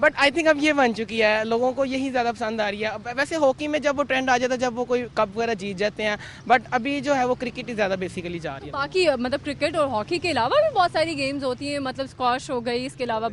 But I think اب یہ بن چکی ہے, لوگوں کو یہی زیادہ پسند آ رہی ہے. ویسے ہاکی میں جب وہ ٹرینڈ آ جاتا ہے جب وہ کوئی کپ وغیرہ جیت جاتے ہیں, بٹ ابھی جو ہے وہ کرکٹ ہی زیادہ بیسیکلی جا رہی ہے. باقی مطلب کرکٹ اور ہاکی کے علاوہ بھی بہت ساری گیمز ہوتی ہیں, مطلب اسکواش ہو گئی, اس کے علاوہ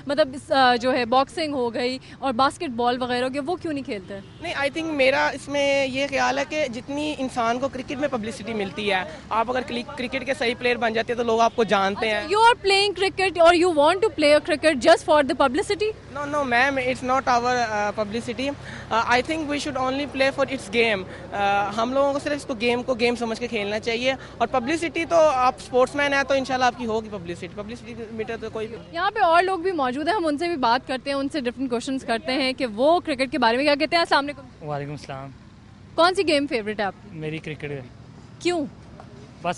مطلب جو ہے باکسنگ ہو گئی اور باسکٹ بال وغیرہ ہو گیا, وہ کیوں نہیں کھیلتے؟ نہیں, آئی تھنک میرا اس میں یہ خیال ہے کہ جتنی انسان کو کرکٹ میں پبلسٹی ملتی ہے, آپ اگر کرکٹ کے صحیح پلیئر بن جاتے ہیں تو لوگ آپ کو جانتے ہیں. یو آر پلئنگ کرکٹ اور you want to play cricket just for the publicity? No, ma'am, it's not our publicity. I think we should only play for its game. ہم لوگوں کو صرف اس کو گیم سمجھ کے کھیلنا چاہیے, اور پبلسٹی تو آپ اسپورٹس مین ہیں تو انشاءاللہ آپ کی ہوگی پبلسٹی میٹر تو کوئی بھی. یہاں پہ اور لوگ بھی موجود ہیں, ہم ان سے بھی بات کرتے ہیں, ان سے ڈفرینٹ کوشچنس کرتے ہیں کہ وہ کرکٹ کے بارے میں کیا کہتے ہیں. السلام علیکم. وعلیکم السلام. کون سی گیم فیوریٹ ہے آپ کی؟ میری کرکٹ ہے. کیوں؟ بس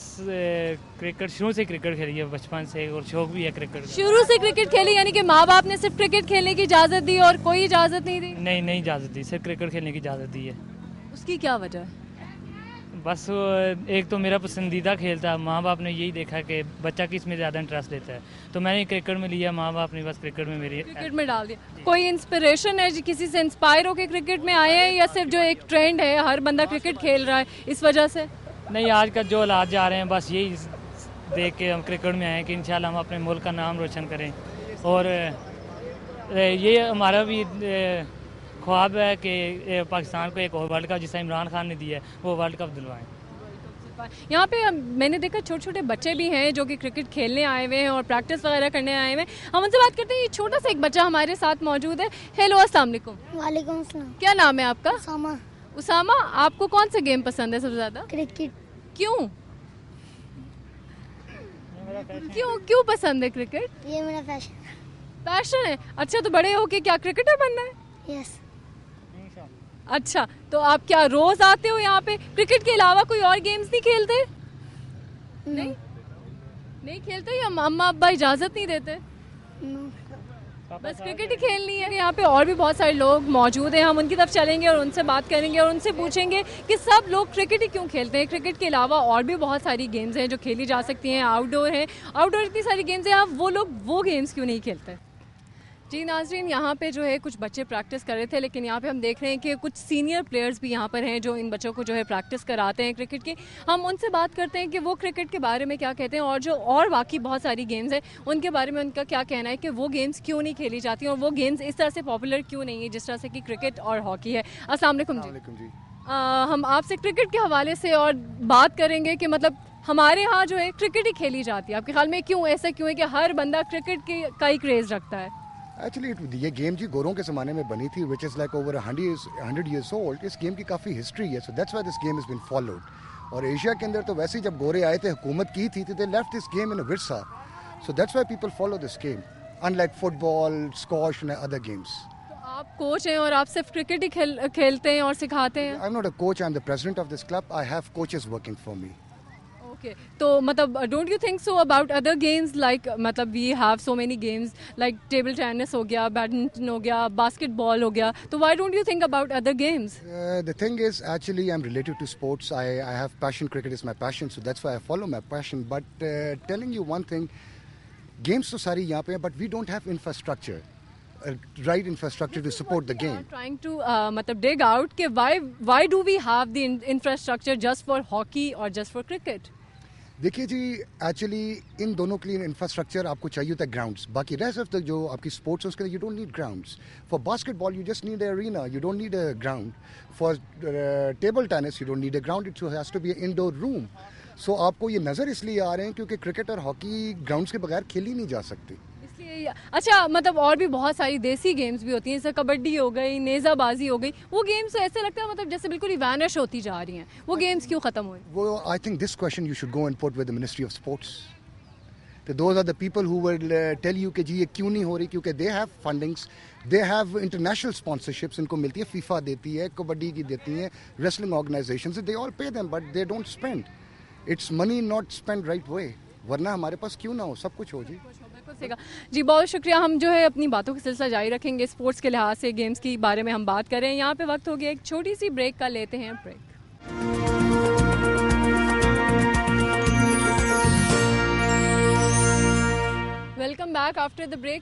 کرکٹ شروع سے کرکٹ کھیلی ہے بچپن سے, اور شوق بھی ہے کرکٹ. شروع سے کرکٹ کھیلی, یعنی کہ ماں باپ نے صرف کرکٹ کھیلنے کی اجازت دی اور کوئی اجازت نہیں دی؟ نہیں اجازت دی, صرف کرکٹ کھیلنے کی اجازت دی ہے. اس کی کیا وجہ ہے؟ بس ایک تو میرا پسندیدہ کھیل تھا, ماں باپ نے یہی دیکھا کہ بچہ کس میں زیادہ انٹرسٹ لیتا ہے, تو میں نے کرکٹ میں لیا, ماں باپ نے بس کرکٹ میں میری کرکٹ میں ڈال دیا. کوئی انسپریشن ہے کسی سے انسپائر ہو کے کرکٹ میں آئے ہیں, یا صرف جو ایک ٹرینڈ ہے ہر بندہ کرکٹ کھیل رہا ہے اس وجہ سے؟ نہیں, آج کل جو حالات جا رہے ہیں بس یہی دیکھ کے ہم کرکٹ میں آئے ہیں کہ انشاءاللہ ہم اپنے ملک کا نام روشن کریں, اور یہ ہمارا بھی خواب ہے کہ پاکستان کو ایک اور ورلڈ کپ جسے عمران خان نے دیا ہے وہ ورلڈ کپ دلوائیں. یہاں پہ میں نے دیکھا چھوٹے چھوٹے بچے بھی ہیں جو کہ کرکٹ کھیلنے آئے ہوئے ہیں اور پریکٹس وغیرہ کرنے آئے ہوئے ہیں. ہم ان سے بات کرتے ہیں. یہ چھوٹا سا ایک بچہ ہمارے ساتھ موجود ہے. ہیلو, السلام علیکم. وعلیکم السلام. کیا نام ہے آپ کا؟ اسامہ. اسامہ, آپ کو کون سا گیم پسند ہے سب سے زیادہ؟ کرکٹ. کیوں پسند ہے کرکٹ؟ یہ میرا پیشن ہے. اچھا, تو بڑے ہو کے کیا کرکٹر بننا ہے؟ یس. اچھا, تو آپ کیا روز آتے ہو یہاں پہ؟ کرکٹ کے علاوہ کوئی اور گیمز نہیں کھیلتے؟ نہیں کھیلتے, یا اما ابا اجازت نہیں دیتے؟ بس کرکٹ ہی کھیلنی ہے. یہاں پہ اور بھی بہت سارے لوگ موجود ہیں, ہم ان کی طرف چلیں گے اور ان سے بات کریں گے اور ان سے پوچھیں گے کہ سب لوگ کرکٹ ہی کیوں کھیلتے ہیں. کرکٹ کے علاوہ اور بھی بہت ساری گیمز ہیں جو کھیلی جا سکتی ہیں, آؤٹ ڈور ہیں, آؤٹ ڈور اتنی ساری گیمز ہیں, وہ لوگ وہ گیمز کیوں نہیں کھیلتے؟ جی ناظرین, یہاں پہ جو ہے کچھ بچے پریکٹس کر رہے تھے, لیکن یہاں پہ ہم دیکھ رہے ہیں کہ کچھ سینئر پلیئرز بھی یہاں پر ہیں جو ان بچوں کو جو ہے پریکٹس کراتے ہیں کرکٹ کی. ہم ان سے بات کرتے ہیں کہ وہ کرکٹ کے بارے میں کیا کہتے ہیں, اور جو اور باقی بہت ساری گیمز ہیں ان کے بارے میں ان کا کیا کہنا ہے کہ وہ گیمز کیوں نہیں کھیلی جاتی ہیں اور وہ گیمز اس طرح سے پاپولر کیوں نہیں ہے جس طرح سے کہ کرکٹ اور ہاکی ہے. السلام علیکم. جی, ہم آپ سے کرکٹ کے حوالے سے اور بات کریں گے کہ مطلب ہمارے ہاں جو ہے کرکٹ ہی کھیلی جاتی ہے, آپ کے خیال میں کیوں ایسا کیوں ہے کہ ہر بندہ کرکٹ کا ہی کریز رکھتا ہے؟ ایکچولی یہ گیم جی گوروں کے زمانے میں بنی تھی, which is like over 100 years old. اس گیم کی کافی ہسٹری ہے, so that's why this game is been followed. اور ایشیا کے اندر تو ویسے جب گورے آئے تھے, حکومت کی تھی, they left this game in a ورثہ, so that's why people follow this game in like football, squash and other games. آپ کوچ ہیں اور آپ صرف کرکٹ ہی کھیلتے ہیں اور سکھاتے ہیں؟ I am not a coach, I am the president of this club. I have coaches working for me. تو مطلب don't you think so about other games, like مطلب we have so many games like table tennis ہو گیا, badminton ہو گیا, basketball ہو گیا, تو why don't you think about other games? The thing is, actually, I'm related to sports. I have passion. Cricket is my passion, so that's why I follow my passion. But telling you one thing, games to sari yahan pe, but we don't have infrastructure. Right infrastructure to support the game. Trying to matlab dig out ke why do we have the infrastructure just for hockey or just for cricket? دیکھیے جی, actually ان دونوں کے لیے infrastructure آپ کو چاہیے ہوتا ہے grounds. باقی ریسٹ آف جو آپ کی اسپورٹس ہے اس کے لیے you don't need grounds. For basketball you just need a arena, you don't need a ground. For table tennis you don't need a ground, it has to be a indoor room. So آپ کو یہ نظر اس لیے آ رہے ہیں کیونکہ cricket اور hockey grounds کے بغیر کھیلی نہیں جا سکتی. اچھا, مطلب اور بھی بہت ساری دیسی گیمز بھی ہوتی ہیں, جیسے کبڈی ہو گئی, نیزہ بازی ہو گئی, وہ گیمز ایسے لگتا ہے مطلب جیسے بالکل ہی وینش ہوتی جا رہی ہیں. وہ گیمز کیوں ختم ہوئے؟ وہ I think this question you should go and put with the ministry of sports. Those are the people who will tell you کہ جی یہ کیوں نہیں ہو رہی, کیونکہ they have fundings, they have international sponsorships ان کو ملتی ہے, فیفا دیتی ہے, کبڈی کی دیتی ہیں, wrestling organisations, they all pay them but they don't spend. It's money not spend right way, ورنہ ہمارے پاس کیوں نہ ہو, سب کچھ ہو جی. جی بہت شکریہ. ہم جو ہے اپنی باتوں کا سلسلہ جاری رکھیں گے, اسپورٹس کے لحاظ سے گیمز کی بارے میں ہم بات کر رہے ہیں. یہاں پہ وقت ہو گیا ایک چھوٹی سی بریک کا, لیتے ہیں break. Welcome back after the break.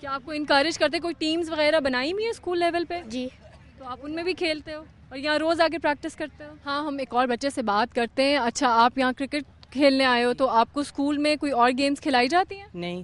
کیا آپ کو انکریج کرتے کوئی ٹیمز وغیرہ بنائی ہوئی ہیں اسکول لیول پہ؟ جی. تو آپ ان میں بھی کھیلتے ہو اور یہاں روز آ کے پریکٹس کرتے ہو؟ ہاں ہم ایک اور بچے سے بات کرتے ہیں. اچھا آپ یہاں کرکٹ کھیلنے آئے ہو تو آپ کو اسکول میں کوئی اور گیمز کھلائی جاتی ہیں؟ نہیں,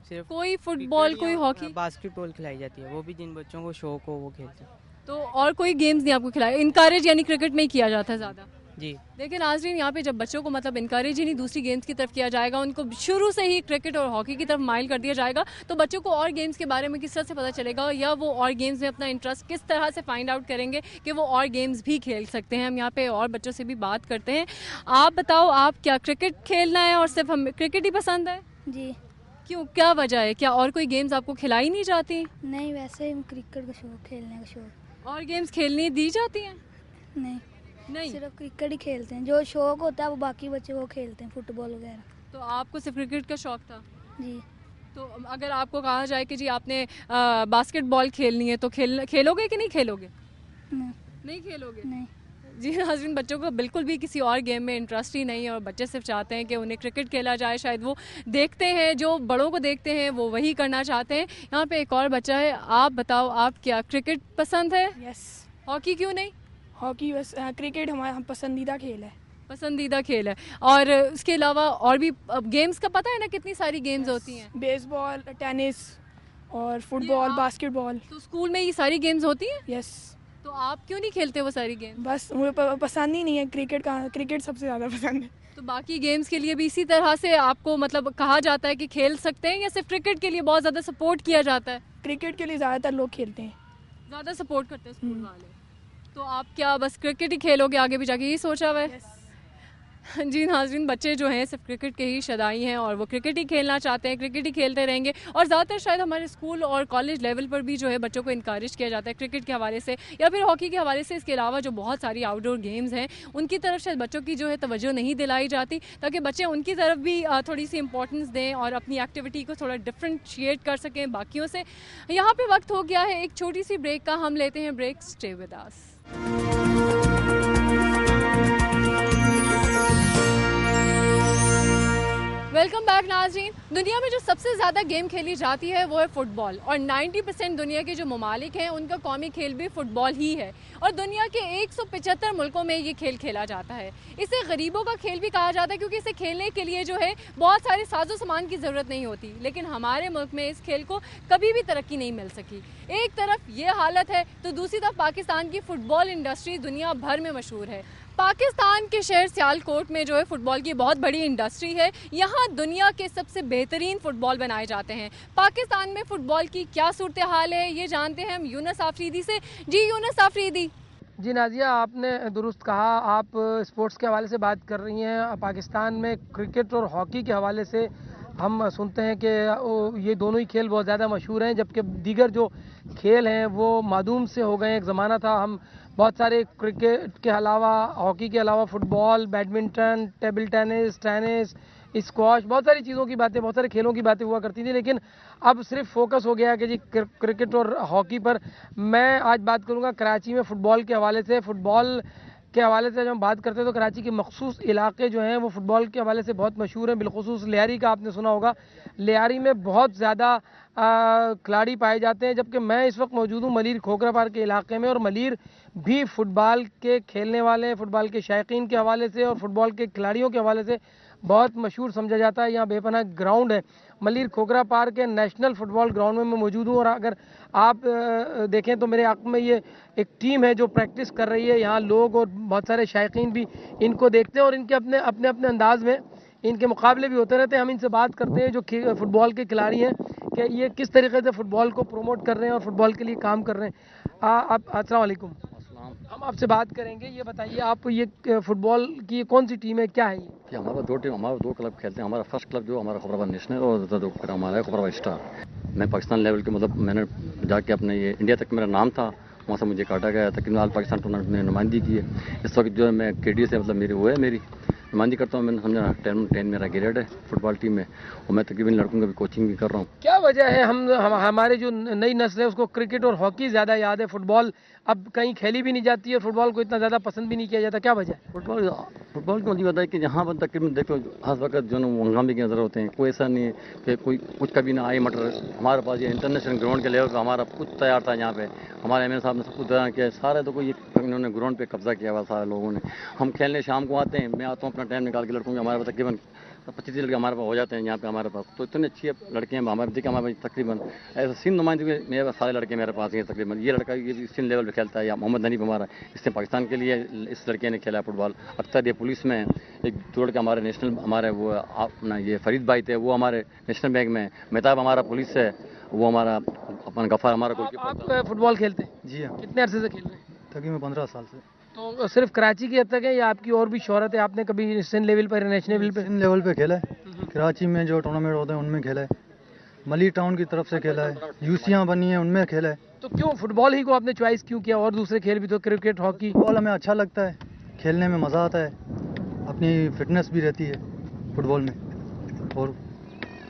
صرف کوئی فٹ بال کوئی ہاکی؟ باسکٹ بال کھلائی جاتی ہے, وہ بھی جن بچوں کو شوق ہو وہ کھیلتے ہیں. تو اور کوئی گیمز نہیں آپ کو کھلایا؟ انکریج یعنی کرکٹ میں ہی کیا جاتا ہے زیادہ؟ جی. لیکن ناظرین یہاں پہ جب بچوں کو مطلب انکریج ہی نہیں دوسری گیمز کی طرف کیا جائے گا, ان کو شروع سے ہی کرکٹ اور ہاکی کی طرف مائل کر دیا جائے گا, تو بچوں کو اور گیمز کے بارے میں کس طرح سے پتہ چلے گا یا وہ اور گیمز میں اپنا انٹرسٹ کس طرح سے فائنڈ آؤٹ کریں گے کہ وہ اور گیمز بھی کھیل سکتے ہیں. ہم یہاں پہ اور بچوں سے بھی بات کرتے ہیں. آپ بتاؤ آپ کیا کرکٹ کھیلنا ہے اور صرف ہم کرکٹ ہی پسند ہے؟ جی. کیوں, کیا وجہ ہے؟ کیا اور کوئی گیمز آپ کو کھلائی نہیں جاتی؟ نہیں, ویسے ہی کرکٹ کا شوق, کھیلنے کا شوق. اور گیمز کھیلنے دی جاتی ہیں؟ نہیں, نہیں, صرف کرکٹ ہی کھیلتے ہیں. جو شوق ہوتا ہے وہ باقی بچے وہ کھیلتے ہیں, فٹ بال وغیرہ. تو آپ کو صرف کرکٹ کا شوق تھا؟ جی. تو اگر آپ کو کہا جائے کہ جی آپ نے باسکٹ بال کھیلنی ہے تو کھیلو گے کہ نہیں کھیلو گے؟ نہیں کھیلو گے؟ نہیں. جی ناظرین, بچوں کو بالکل بھی کسی اور گیم میں انٹرسٹ ہی نہیں ہے اور بچے صرف چاہتے ہیں کہ انہیں کرکٹ کھیلا جائے. شاید وہ دیکھتے ہیں جو بڑوں کو دیکھتے ہیں وہ وہی کرنا چاہتے ہیں. یہاں پہ ایک اور بچہ ہے. آپ بتاؤ آپ کیا کرکٹ پسند ہے؟ یس. ہاکی کیوں نہیں؟ ہاکی بس, کرکٹ ہمارا پسندیدہ کھیل ہے. پسندیدہ کھیل ہے. اور اس کے علاوہ اور بھی گیمز کا پتہ ہے نا کتنی ساری گیمز ہوتی ہیں؟ بیس بال, ٹینس اور فٹ بال, باسکٹ بال. تو اسکول میں یہ ساری گیمز ہوتی ہیں؟ یس. تو آپ کیوں نہیں کھیلتے وہ ساری گیم؟ بس مجھے پسند ہی نہیں ہے کرکٹ کا, کرکٹ سب سے زیادہ پسند ہے. تو باقی گیمز کے لیے بھی اسی طرح سے آپ کو مطلب کہا جاتا ہے کہ کھیل سکتے ہیں یا صرف کرکٹ کے لیے بہت زیادہ سپورٹ کیا جاتا ہے؟ کرکٹ کے لیے زیادہ تر لوگ کھیلتے ہیں, زیادہ سپورٹ کرتے ہیں اسکول والے. تو آپ کیا بس کرکٹ ہی کھیلو گے آگے بھی جا کے, یہ سوچا ہوا ہے؟ جی ناظرین, بچے جو ہیں صرف کرکٹ کے ہی شدائی ہیں اور وہ کرکٹ ہی کھیلنا چاہتے ہیں, کرکٹ ہی کھیلتے رہیں گے. اور زیادہ تر شاید ہمارے اسکول اور کالج لیول پر بھی جو ہے بچوں کو انکریج کیا جاتا ہے کرکٹ کے حوالے سے یا پھر ہاکی کے حوالے سے. اس کے علاوہ جو بہت ساری آؤٹ ڈور گیمز ہیں ان کی طرف شاید بچوں کی جو ہے توجہ نہیں دلائی جاتی تاکہ بچے ان کی طرف بھی تھوڑی سی امپورٹنس دیں اور اپنی ایکٹیویٹی کو تھوڑا ڈفرینشیٹ کر سکیں باقیوں سے. یہاں پہ وقت ہو گیا ہے ایک چھوٹی سی بریک کا. ہم لیتے ہیں break. Stay with us. Welcome back ناظرین. دنیا میں جو سب سے زیادہ گیم کھیلی جاتی ہے وہ ہے فٹ بال اور 90% دنیا کے جو ممالک ہیں ان کا قومی کھیل بھی فٹ بال ہی ہے اور دنیا کے 175 ملکوں میں یہ کھیل کھیلا جاتا ہے. اسے غریبوں کا کھیل بھی کہا جاتا ہے کیونکہ اسے کھیلنے کے لیے جو ہے بہت سارے ساز و سامان کی ضرورت نہیں ہوتی. لیکن ہمارے ملک میں اس کھیل کو کبھی بھی ترقی نہیں مل سکی. ایک طرف یہ حالت ہے تو دوسری طرف پاکستان کی فٹ بال انڈسٹری دنیا بھر میں مشہور ہے. پاکستان کے شہر سیالکوٹ میں جو ہے فٹ بال کی بہت بڑی انڈسٹری ہے. یہاں دنیا کے سب سے بہترین فٹ بال بنائے جاتے ہیں. پاکستان میں فٹ بال کی کیا صورتحال ہے یہ جانتے ہیں ہم یونس آفریدی سے. جی یونس آفریدی. جی نازیہ, آپ نے درست کہا. آپ اسپورٹس کے حوالے سے بات کر رہی ہیں. پاکستان میں کرکٹ اور ہاکی کے حوالے سے ہم سنتے ہیں کہ یہ دونوں ہی کھیل بہت زیادہ مشہور ہیں جبکہ دیگر جو کھیل ہیں وہ معدوم سے ہو گئے. ایک زمانہ تھا ہم بہت سارے کرکٹ کے علاوہ, ہاکی کے علاوہ فٹ بال, بیڈمنٹن, ٹیبل ٹینس, اسکواش, بہت ساری چیزوں کی باتیں, بہت سارے کھیلوں کی باتیں ہوا کرتی تھیں. لیکن اب صرف فوکس ہو گیا کہ جی کرکٹ اور ہاکی پر. میں آج بات کروں گا کراچی میں فٹ بال کے حوالے سے. فٹ بال کے حوالے سے جب ہم بات کرتے ہیں تو کراچی کے مخصوص علاقے جو ہیں وہ فٹ بال کے حوالے سے بہت مشہور ہیں. بالخصوص لیاری کا آپ نے سنا ہوگا. لیاری میں بہت زیادہ کھلاڑی پائے جاتے ہیں جبکہ میں اس وقت موجود ہوں ملیر کھوکھرا پار کے علاقے میں اور ملیر بھی فٹ بال کے کھیلنے والے, فٹ بال کے شائقین کے حوالے سے اور فٹ بال کے کھلاڑیوں کے حوالے سے بہت مشہور سمجھا جاتا ہے. یہاں بے پناہ گراؤنڈ ہے. ملیر کھوکھرا پار کے نیشنل فٹ بال گراؤنڈ میں موجود ہوں اور اگر آپ دیکھیں تو میرے عقب میں یہ ایک ٹیم ہے جو پریکٹس کر رہی ہے. یہاں لوگ اور بہت سارے شائقین بھی ان کو دیکھتے ہیں اور ان کے اپنے انداز میں ان کے مقابلے بھی ہوتے رہتے ہیں. ہم ان سے بات کرتے ہیں جو فٹ بال کے کھلاڑی ہیں کہ یہ کس طریقے سے فٹ بال کو پروموٹ کر رہے ہیں اور فٹ بال کے لیے کام کر رہے ہیں. آپ السلام علیکم. ہم آپ سے بات کریں گے. یہ بتائیے آپ یہ فٹ بال کی کون سی ٹیم ہے, کیا ہے یہ؟ ہمارا دو ٹیم, ہمارا دو کلب کھیلتے ہیں. ہمارا فرسٹ کلب جو ہمارا خبرآباد نیشنل اور ہمارا ہے خبرآباد اسٹار. میں پاکستان لیول کے مطلب میں نے جا کے اپنے یہ انڈیا تک میرا نام تھا, وہاں سے مجھے کاٹا گیا. تقریباً پاکستان ٹورنامنٹ میں نمائندگی کی ہے. اس وقت جو ہے میں کے ڈی سے مطلب میری وہ ہے میری نمائندگی کرتا ہوں. میں نے سمجھا 10 میرا گریڈ ہے فٹ بال ٹیم میں, اور میں تقریباً لڑکوں کا بھی کوچنگ بھی کر رہا ہوں. کیا وجہ ہے ہمارے جو نئی نسل ہے اس کو کرکٹ اور ہاکی زیادہ یاد ہے, فٹ بال اب کہیں کھیلی بھی نہیں جاتی ہے, فٹ بال کو اتنا زیادہ پسند بھی نہیں کیا جاتا, کیا وجہ ہے؟ فٹ بال کی وجہ ہے کہ جہاں پر تقریباً دیکھو ہر وقت جو ہنگامے کی نظر ہوتے ہیں, کوئی ایسا نہیں ہے کہ کوئی کچھ کبھی نہ آئی مٹر. ہمارے پاس یہ انٹرنیشنل گراؤنڈ کے لیول پہ ہمارا کچھ تیار تھا. یہاں پہ ہمارے ایم ایل صاحب نے سب کچھ تیار کیا, سارے تو کوئی انہوں نے گراؤنڈ پہ قبضہ کیا ہوا سارے لوگوں نے. ہم کھیلنے شام کو آتے ہیں, میں آتا ہوں اپنا ٹائم نکال کے لڑکوں کے, ہمارے پاس تقریباً 25 لڑکے ہمارے پاس ہو جاتے ہیں یہاں پہ ہمارے پاس. تو اتنے اچھی لڑکے ہیں ہمارے, دیکھیں ہمارے پاس تقریباً ایسا سندھ نمائندگی میرے پاس سارے لڑکے میرے پاس ہیں تقریباً. یہ لڑکا یہ سندھ لیول پہ کھیلتا ہے, یا محمد حنیف ہمارا, اس نے پاکستان کے لیے اس لڑکے نے کھیلا ہے فٹ بال. اختر یہ پولیس میں, ایک دو لڑکے ہمارے نیشنل ہمارے وہ اپنا یہ فرید بھائی تھے وہ ہمارے نیشنل بینک میں, مہتاب ہمارا پولیس ہے, وہ ہمارا اپنا غفار ہمارا گول کیپر. آپ فٹ بال کھیلتے ہیں؟ جی ہاں. کتنے عرصے سے کھیل رہے ہیں؟ تقریباً 15 سال سے. تو صرف کراچی کی حد تک ہے یا آپ کی اور بھی شہرت ہے؟ آپ نے کبھی سندھ لیول پر, نیشنل لیول پہ؟ سندھ لیول پہ کھیلا ہے, کراچی میں جو ٹورنامنٹ ہوتے ہیں ان میں کھیلا ہے, ملی ٹاؤن کی طرف سے کھیلا ہے, یوسیاں بنی ہیں ان میں کھیلا ہے. تو کیوں فٹ بال ہی کو آپ نے چوائس کیوں کیا, اور دوسرے کھیل بھی تو کرکٹ ہاکی؟ فٹ بال ہمیں اچھا لگتا ہے, کھیلنے میں مزہ آتا ہے, اپنی فٹنس بھی رہتی ہے فٹ بال میں. اور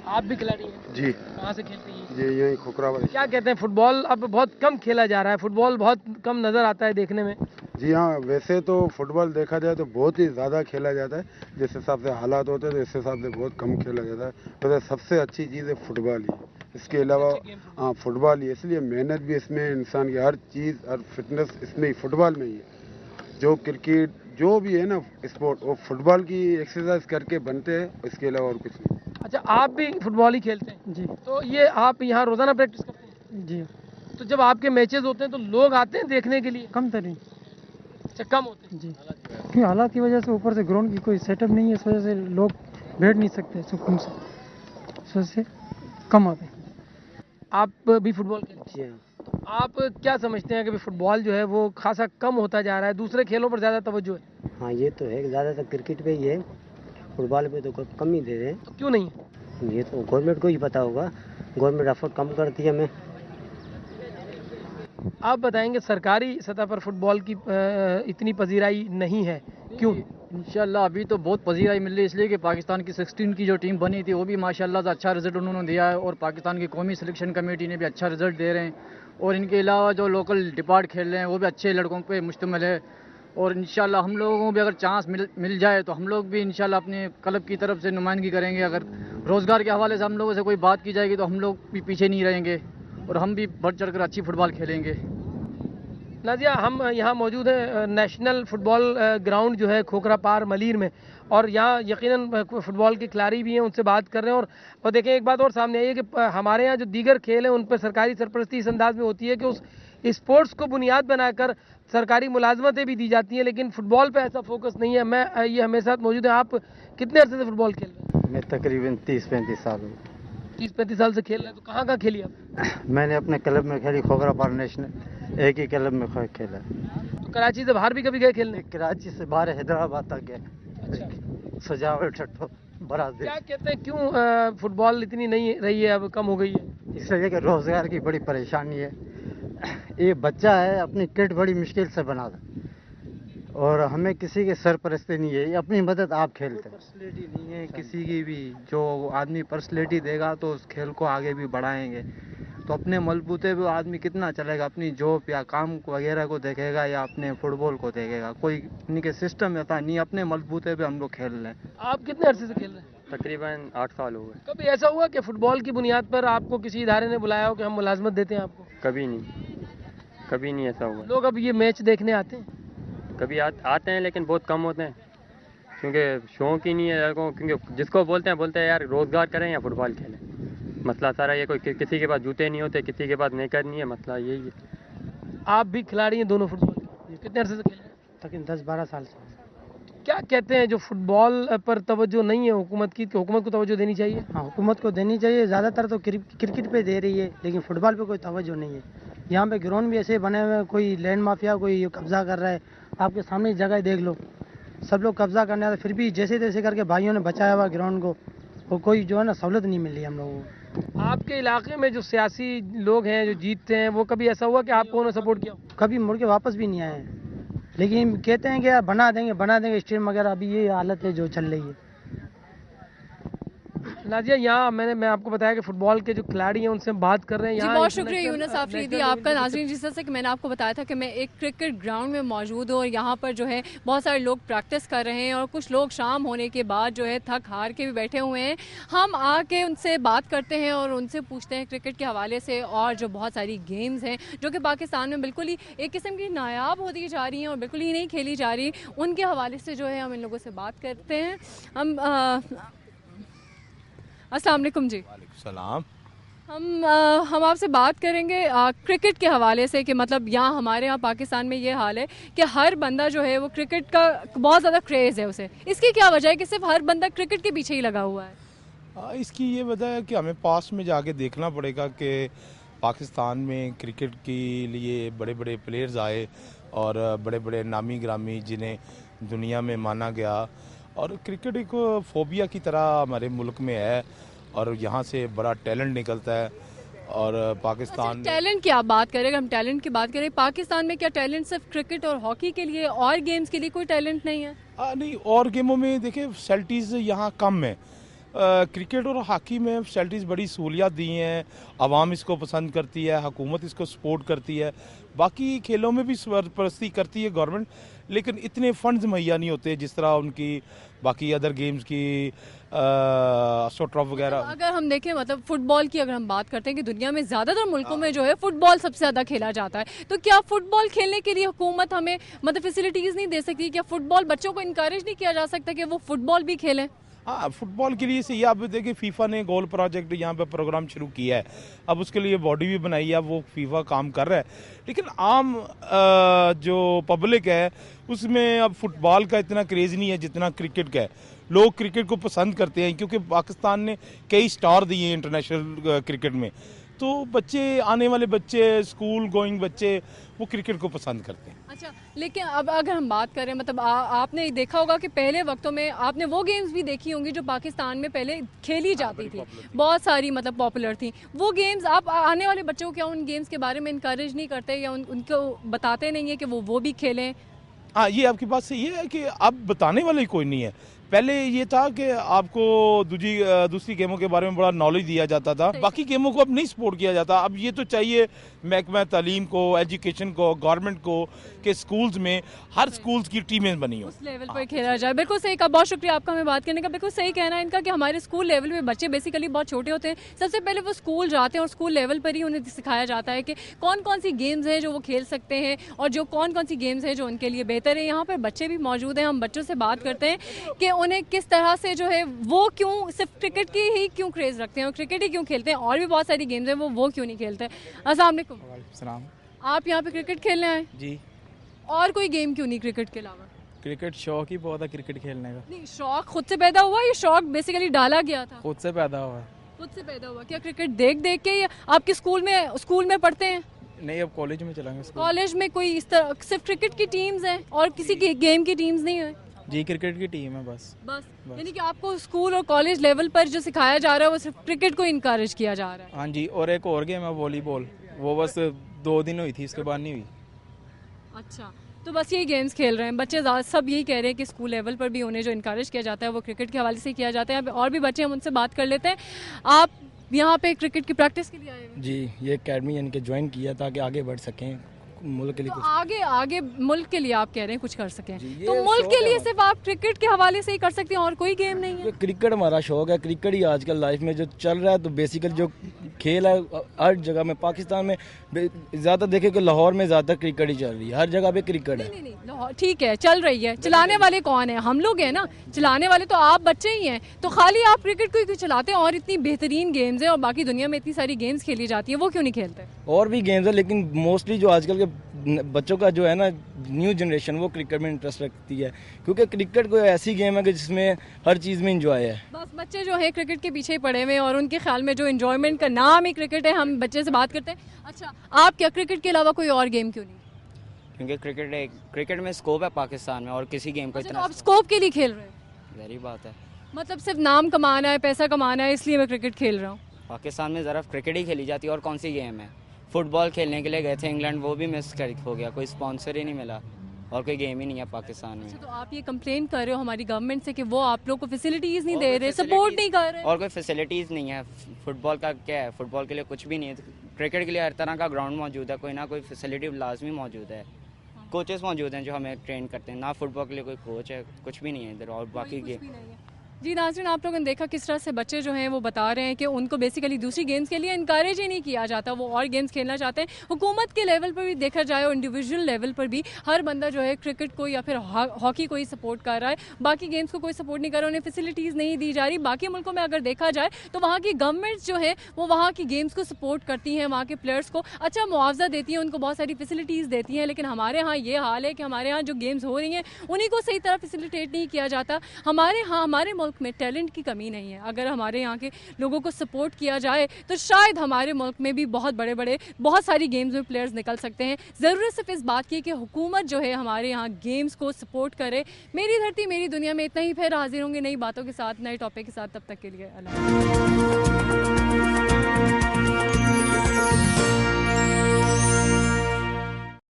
آپ بھی کھلاڑی ہیں؟ جی. کہاں سے کھیلتے ہیں؟ جی یہی کھوکھرا والی. کیا کہتے ہیں, فٹ بال اب بہت کم کھیلا جا رہا ہے, فٹ بال بہت کم نظر آتا ہے دیکھنے میں. جی ہاں, ویسے تو فٹ بال دیکھا جائے تو بہت ہی زیادہ کھیلا جاتا ہے, جس حساب سے حالات ہوتے ہیں تو اس حساب سے بہت کم کھیلا جاتا ہے. ویسے سب سے اچھی چیز ہے فٹ بال ہی, اس کے علاوہ ہاں فٹ بال ہی, اس لیے محنت بھی اس میں, انسان کی ہر چیز ہر فٹنس اس میں ہی فٹ بال میں ہی ہے. جو کرکٹ جو بھی ہے نا اسپورٹ, وہ فٹ بال کی ایکسرسائز کر کے بنتے ہیں, اس کے علاوہ اور کچھ نہیں. اچھا, آپ بھی فٹ بال ہی کھیلتے ہیں؟ جی. تو یہ آپ یہاں روزانہ پریکٹس کرتے ہیں؟ جی. تو جب آپ کے میچز ہوتے ہیں تو لوگ آتے ہیں دیکھنے کے لیے؟ کم ترین. اچھا, کم ہوتے ہیں. جی, کیونکہ حالات کی وجہ سے اوپر سے گراؤنڈ کی کوئی سیٹ اپ نہیں ہے, اس وجہ سے لوگ بیٹھ نہیں سکتے سکون سے, اس وجہ سے کم آتے ہیں. آپ بھی فٹ بال کھیلتے ہیں؟ تو آپ کیا سمجھتے ہیں کہ فٹ بال جو ہے وہ خاصا کم ہوتا جا رہا ہے, دوسرے کھیلوں پر زیادہ توجہ ہے؟ ہاں یہ تو ہے, زیادہ تر کرکٹ پہ ہی ہے, فٹ بال پہ تو کم ہی دے رہے ہیں. تو کیوں نہیں؟ یہ تو گورنمنٹ کو ہی پتا ہوگا, گورنمنٹ افورٹ کم کرتی ہے ہمیں. آپ بتائیں گے سرکاری سطح پر فٹ بال کی اتنی پذیرائی نہیں ہے, کیوں؟ انشاءاللہ ابھی تو بہت پذیرائی مل رہی ہے, اس لیے کہ پاکستان کی 16 کی جو ٹیم بنی تھی وہ بھی ماشاءاللہ سے اچھا رزلٹ انہوں نے دیا ہے, اور پاکستان کی قومی سلیکشن کمیٹی نے بھی اچھا رزلٹ دے رہے ہیں, اور ان کے علاوہ جو لوکل ڈپارٹ کھیل رہے ہیں وہ بھی اچھے لڑکوں پہ مشتمل ہے. اور انشاءاللہ ہم لوگوں کو بھی اگر چانس مل جائے تو ہم لوگ بھی انشاءاللہ اپنے کلب کی طرف سے نمائندگی کریں گے. اگر روزگار کے حوالے سے ہم لوگوں سے کوئی بات کی جائے گی تو ہم لوگ بھی پیچھے نہیں رہیں گے, اور ہم بھی بڑھ چڑھ کر اچھی فٹ بال کھیلیں گے. نازیہ, ہم یہاں موجود ہیں نیشنل فٹ بال گراؤنڈ جو ہے کھوکھرا پار ملیر میں, اور یہاں یقیناً فٹ بال کے کھلاڑی بھی ہیں, ان سے بات کر رہے ہیں. اور دیکھیں ایک بات اور سامنے آئی ہے کہ ہمارے یہاں جو دیگر کھیل ہیں ان پہ سرکاری سرپرستی اس انداز میں ہوتی ہے کہ اس اسپورٹس کو بنیاد بنا کر سرکاری ملازمتیں بھی دی جاتی ہیں, لیکن فٹ بال پہ ایسا فوکس نہیں ہے. میں یہ ہمارے ساتھ موجود ہیں, آپ کتنے عرصے سے فٹ بال کھیل رہے ہیں؟ میں تقریباً 30-35 سال ہوں. 30-35 سال سے کھیل رہے ہیں, تو کہاں کھیلی آپ؟ میں نے اپنے کلب میں کھیلی, کھوکھرا پار نیشنل, ایک ہی کلب میں کھیلا. تو کراچی سے باہر بھی کبھی گئے کھیلنے؟ کراچی سے باہر حیدرآباد تک گئے. سجاوٹ ٹھٹو برازیل. کیا کہتے ہیں کیوں فٹ بال اتنی نہیں رہی ہے, اب کم ہو گئی ہے؟ اس لیے کہ روزگار کی بڑی پریشانی ہے. یہ بچہ ہے اپنی کٹ بڑی مشکل سے بنا تھا, اور ہمیں کسی کے سرپرستی نہیں ہے, یہ اپنی مدد آپ کھیلتے ہیں. پرسنالٹی نہیں ہے کسی کی بھی, جو آدمی پرسنالٹی دے گا تو اس کھیل کو آگے بھی بڑھائیں گے. تو اپنے ملبوتے پہ آدمی کتنا چلے گا, اپنی جاب یا کام وغیرہ کو دیکھے گا یا اپنے فٹ بال کو دیکھے گا. کوئی ان کے سسٹم ایسا نہیں, اپنے ملبوتے پہ ہم لوگ کھیل رہے ہیں. آپ کتنے عرصے سے کھیل رہے ہیں؟ تقریباً 8 سال ہو گئے. کبھی ایسا ہوا کہ فٹ بال کی بنیاد پر آپ کو کسی ادارے نے بلایا ہو کہ ہم ملازمت دیتے ہیں آپ کو؟ کبھی نہیں ایسا ہوا. لوگ اب یہ میچ دیکھنے آتے ہیں؟ کبھی آتے ہیں لیکن بہت کم ہوتے ہیں, کیونکہ شوق ہی نہیں ہے, کیونکہ جس کو بولتے ہیں یار روزگار کریں یا فٹ بال کھیلیں. مسئلہ سارا یہ, کوئی کسی کے پاس جوتے نہیں ہوتے, کسی کے پاس نیکر نہیں ہے, مسئلہ یہی ہے. آپ بھی کھلاڑی ہیں دونوں فٹ بال, کتنے عرصے سے کھیل رہے ہیں؟ تقریباً 10-12 سال سے. کیا کہتے ہیں جو فٹ بال پر توجہ نہیں ہے حکومت کی, کہ حکومت کو توجہ دینی چاہیے؟ ہاں حکومت کو دینی چاہیے, زیادہ تر تو کرکٹ پہ دے رہی ہے, لیکن فٹ بال پہ کوئی توجہ نہیں ہے. یہاں پہ گراؤنڈ بھی ایسے بنے ہوئے ہیں, کوئی لینڈ مافیا کوئی قبضہ کر رہا ہے. آپ کے سامنے جگہ دیکھ لو, سب لوگ قبضہ کرنے آتے, پھر بھی جیسے تیسے کر کے بھائیوں نے بچایا ہوا گراؤنڈ کو, اور کوئی جو ہے نا سہولت نہیں مل رہی ہم لوگوں کو. آپ کے علاقے میں جو سیاسی لوگ ہیں جو جیتتے ہیں, وہ کبھی ایسا ہوا کہ آپ کو انہوں نے سپورٹ کیا؟ کبھی مڑ کے واپس بھی نہیں آئے ہیں. لیکن کہتے ہیں کہ بنا دیں گے اسٹیڈیم وغیرہ. ابھی یہ حالت ہے جو چل رہی ہے. نازیہ یہاں میں آپ کو بتایا کہ فٹ بال کے جو کھلاڑی ہیں ان سے بات کر رہے ہیں. جی بہت شکریہ یونس آفریدی آپ کا. ناظرین جس طرح سے کہ میں نے آپ کو بتایا تھا کہ میں ایک کرکٹ گراؤنڈ میں موجود ہوں اور یہاں پر جو ہے بہت سارے لوگ پریکٹس کر رہے ہیں اور کچھ لوگ شام ہونے کے بعد جو ہے تھک ہار کے بھی بیٹھے ہوئے ہیں. ہم آ کے ان سے بات کرتے ہیں اور ان سے پوچھتے ہیں کرکٹ کے حوالے سے اور جو بہت ساری گیمز ہیں جو کہ پاکستان میں بالکل ہی ایک قسم کی نایاب ہوتی جا رہی ہیں اور بالکل ہی نہیں کھیلی جا رہی, ان کے حوالے سے جو ہے ہم ان لوگوں سے بات کرتے ہیں. ہم السلام علیکم. جی السلام. ہم آپ سے بات کریں گے کرکٹ کے حوالے سے کہ مطلب یہاں ہمارے یہاں پاکستان میں یہ حال ہے کہ ہر بندہ جو ہے وہ کرکٹ کا بہت زیادہ کریز ہے اسے. اس کی کیا وجہ ہے کہ صرف ہر بندہ کرکٹ کے پیچھے ہی لگا ہوا ہے؟ اس کی یہ وجہ ہے کہ ہمیں پاسٹ میں جا کے دیکھنا پڑے گا کہ پاکستان میں کرکٹ کے لیے بڑے بڑے پلیئرز آئے اور بڑے بڑے نامی گرامی جنہیں دنیا میں مانا گیا, اور کرکٹ ایک فوبیا کی طرح ہمارے ملک میں ہے اور یہاں سے بڑا ٹیلنٹ نکلتا ہے. اور پاکستان ٹیلنٹ کی آپ بات کریں, اگر ہم ٹیلنٹ کی بات کریں پاکستان میں کیا ٹیلنٹ صرف کرکٹ اور ہاکی کے لیے اور گیمز کے لیے کوئی ٹیلنٹ نہیں ہے؟ نہیں, اور گیموں میں دیکھیں فیسلٹیز یہاں کم ہیں. کرکٹ اور ہاکی میں فیسلٹیز بڑی سہولیات دی ہیں, عوام اس کو پسند کرتی ہے, حکومت اس کو سپورٹ کرتی ہے. باقی کھیلوں میں بھی سرپرستی کرتی ہے گورنمنٹ, لیکن اتنے فنڈز مہیا نہیں ہوتے جس طرح ان کی باقی ادر گیمز کی سوٹراف وغیرہ. اگر ہم دیکھیں مطلب فٹ بال کی اگر ہم بات کرتے ہیں کہ دنیا میں زیادہ تر ملکوں میں جو ہے فٹ بال سب سے زیادہ کھیلا جاتا ہے, تو کیا فٹ بال کھیلنے کے لیے حکومت ہمیں مطلب فیسلٹیز نہیں دے سکتی؟ کیا فٹ بال بچوں کو انکریج نہیں کیا جا سکتا کہ وہ فٹ بال بھی کھیلیں؟ ہاں, فٹ بال کے لیے سے یہ آپ دیکھیں فیفا نے گول پروجیکٹ یہاں پہ پروگرام شروع کیا ہے. اب اس کے لیے باڈی بھی بنائی ہے, وہ فیفا کام کر رہا ہے. لیکن عام جو پبلک ہے اس میں اب فٹ بال کا اتنا کریز نہیں ہے جتنا کرکٹ کا ہے. لوگ کرکٹ کو پسند کرتے ہیں کیونکہ پاکستان نے کئی سٹار دیے ہیں انٹرنیشنل کرکٹ میں, تو بچے آنے والے بچے اسکول گوئنگ بچے وہ کرکٹ کو پسند کرتے ہیں. اچھا, لیکن اب اگر ہم بات کریں مطلب آپ نے دیکھا ہوگا کہ پہلے وقتوں میں آپ نے وہ گیمز بھی دیکھی ہوں گی جو پاکستان میں پہلے کھیلی جاتی تھی, بہت ساری مطلب پاپولر تھیں وہ گیمز. آپ آنے والے بچوں کو کیا ان گیمز کے بارے میں انکریج نہیں کرتے یا ان کو بتاتے نہیں ہیں کہ وہ بھی کھیلیں؟ ہاں, یہ آپ کی بات صحیح ہے کہ اب بتانے والا ہی کوئی نہیں ہے. پہلے یہ تھا کہ آپ کو دوسری گیموں کے بارے میں بڑا نالج دیا جاتا تھا, باقی گیموں کو اب نہیں سپورٹ کیا جاتا. اب یہ تو چاہیے محکمہ تعلیم کو, ایجوکیشن کو, گورنمنٹ کو کہ سکولز میں ہر سکولز کی ٹیمیں بنی ہوں, اس لیول پر کھیلا جائے. بالکل صحیح کہا, بہت شکریہ آپ کا ہمیں بات کرنے کا. بالکل صحیح کہنا ہے ان کا کہ ہمارے اسکول لیول میں بچے بیسیکلی بہت چھوٹے ہوتے ہیں, سب سے پہلے وہ اسکول جاتے ہیں اور اسکول لیول پر ہی انہیں سکھایا جاتا ہے کہ کون کون سی گیمز ہیں جو وہ کھیل سکتے ہیں اور جو کون کون سی گیمز ہیں جو ان کے لیے بہتر ہے. یہاں پر بچے بھی موجود ہیں, ہم بچوں سے بات کرتے ہیں کہ انہیں کس طرح سے جو ہے وہ کیوں صرف کرکٹ کی ہی کیوں کریز رکھتے ہیں اور کرکٹ ہی کیوں کھیلتے ہیں, اور بھی بہت ساری گیمز ہیں وہ کیوں نہیں کھیلتے. السلام علیکم. السلام. آپ یہاں پہ کرکٹ کھیلنے آئے؟ جی. اور کوئی گیم کیوں نہیں کرکٹ کے علاوہ؟ کرکٹ شوق ہی بہت ہے کرکٹ کھیلنے کا. نہیں, شوق خود سے پیدا ہوا یا شوق بیسیکلی ڈالا گیا تھا؟ خود سے پیدا ہوا ہے. خود سے پیدا ہوا. کیا کرکٹ دیکھ کے آپ کے اسکول میں پڑھتے ہیں؟ نہیں, اب کالج میں چلیں گے. کالج میں کوئی اس طرح صرف کرکٹ کی ٹیمز ہیں اور کسی کی گیم کی ٹیمز نہیں ہیں؟ جی, کرکٹ کی ٹیم ہے بس. یعنی کہ آپ کو اسکول اور کالج لیول پر جو سکھایا جا رہا ہے وہ صرف کرکٹ کو انکریج کیا جا رہا ہے؟ ہاں جی, اور ایک اور گیم ہے والی بال, وہ بس 2 دن ہوئی تھی, اس کے بعد نہیں ہوئی. اچھا, تو بس یہی گیمز کھیل رہے ہیں بچے, سب یہی کہہ رہے ہیں کہ اسکول لیول پر بھی انہیں جو انکریج کیا جاتا ہے وہ کرکٹ کے حوالے سے کیا جاتا ہے. اور بھی بچے ہم ان سے بات کر لیتے ہیں. آپ یہاں پہ کرکٹ کی پریکٹس کے لیے آئے ہیں؟ جی, یہ اکیڈمی یعنی کہ جوائن کیا تاکہ آگے بڑھ سکیں ملک کے لیے. آگے ملک کے لیے آپ کہہ رہے ہیں کچھ کر سکیں, تو ملک کے لیے صرف آپ کرکٹ کے حوالے سے ہی کر سکتے ہیں اور کوئی گیم نہیں ہے؟ کرکٹ ہمارا شوق ہے, کرکٹ ہی آج کل لائف میں جو چل رہا ہے. تو بیسیکلی جو کھیل ہے ہر جگہ میں, پاکستان میں زیادہ دیکھیں کہ لاہور میں زیادہ کرکٹ ہی چل رہی ہے, ہر جگہ پہ کرکٹ ہے. نہیں, ٹھیک ہے, چل رہی ہے. چلانے والے کون ہیں؟ ہم لوگ ہیں نا, چلانے والے تو آپ بچے ہی ہیں. تو خالی آپ کرکٹ کو ہی کیوں چلاتے ہیں اور اتنی بہترین گیمز ہیں اور باقی دنیا میں اتنی ساری گیمز کھیلی جاتی ہیں, وہ کیوں نہیں کھیلتے؟ اور بھی گیمز ہیں, لیکن موسٹلی جو آج کل کے بچوں کا جو ہے نا نیو جنریشن وہ کرکٹ میں انٹرسٹ رکھتی ہے, کیونکہ کرکٹ کوئی ایسی گیم ہے کہ جس میں ہر چیز میں انجوائے ہے. بس بچے جو ہے کرکٹ کے پیچھے ہی پڑے ہوئے ہیں اور ان کے خیال میں جو انجوائمنٹ کا نام ہی کرکٹ ہے. ہم بچے سے بات کرتے ہیں. اچھا, آپ کیا کرکٹ کے علاوہ کوئی اور گیم کیوں نہیں؟ کیونکہ کرکٹ میں اسکوپ ہے پاکستان میں اور کسی گیم کو اتنا. آپ اسکوپ کے لیے کھیل رہے ہیں؟ ظاہری بات ہے, مطلب صرف نام کمانا ہے, پیسہ کمانا ہے, اس لیے میں کرکٹ کھیل رہا ہوں. پاکستان میں ذرا کرکٹ ہی کھیلی جاتی ہے, اور کون سی گیم ہے؟ فٹ بال کھیلنے کے لیے گئے تھے انگلینڈ, وہ بھی مس ہو گیا, کوئی اسپانسر ہی نہیں ملا. اور کوئی گیم ہی نہیں ہے پاکستان میں. تو آپ یہ کمپلین کر رہے ہو ہماری گورنمنٹ سے کہ وہ آپ لوگ کو فیسلٹیز نہیں دے رہے, سپورٹ نہیں کر رہے, اور کوئی فیسلٹیز نہیں ہے. فٹ بال کا کیا ہے, فٹ بال کے لیے کچھ بھی نہیں ہے. کرکٹ کے لیے ہر طرح کا گراؤنڈ موجود ہے, کوئی نہ کوئی فیسلٹی لازمی موجود ہے. کوچز موجود ہیں جو ہمیں ٹرین کرتے ہیں, نہ فٹ بال کے لیے کوئی کوچ ہے, کچھ بھی نہیں ہے ادھر. اور باقی گیم جی ناظرین, آپ لوگوں نے دیکھا کس طرح سے بچے جو ہیں وہ بتا رہے ہیں کہ ان کو بیسیکلی دوسری گیمز کے لیے انکریج ہی نہیں کیا جاتا, وہ اور گیمز کھیلنا چاہتے ہیں. حکومت کے لیول پر بھی دیکھا جائے اور انڈیویجول لیول پر بھی ہر بندہ جو ہے کرکٹ کو یا پھر ہاکی کو ہی سپورٹ کر رہا ہے, باقی گیمز کو کوئی سپورٹ نہیں کر رہا, انہیں فیسلٹیز نہیں دی جا رہی. باقی ملکوں میں اگر دیکھا جائے تو وہاں کی گورنمنٹس جو ہے وہ وہاں کی گیمز کو سپورٹ کرتی ہیں, وہاں کے پلیئرس کو اچھا معاوضہ دیتی ہیں, ان کو بہت ساری فیسلٹیز دیتی ہیں. لیکن ہمارے ہاں یہ حال ہے کہ ہمارے ہاں جو گیمز ہو رہی ہیں انہیں کو صحیح طرح فیسلیٹیٹ نہیں کیا جاتا. ہمارے ملک میں ٹیلنٹ کی کمی نہیں ہے. اگر ہمارے یہاں کے لوگوں کو سپورٹ کیا جائے تو شاید ہمارے ملک میں بھی بہت ساری گیمز میں پلیئرز نکل سکتے ہیں. ضرورت صرف اس بات کی کہ حکومت جو ہے ہمارے یہاں گیمز کو سپورٹ کرے. میری دھرتی میری دنیا میں اتنا ہی, پھر حاضر ہوں گے نئی باتوں کے ساتھ, نئے ٹاپک کے ساتھ. تب تک کے لیے اللہ حافظ.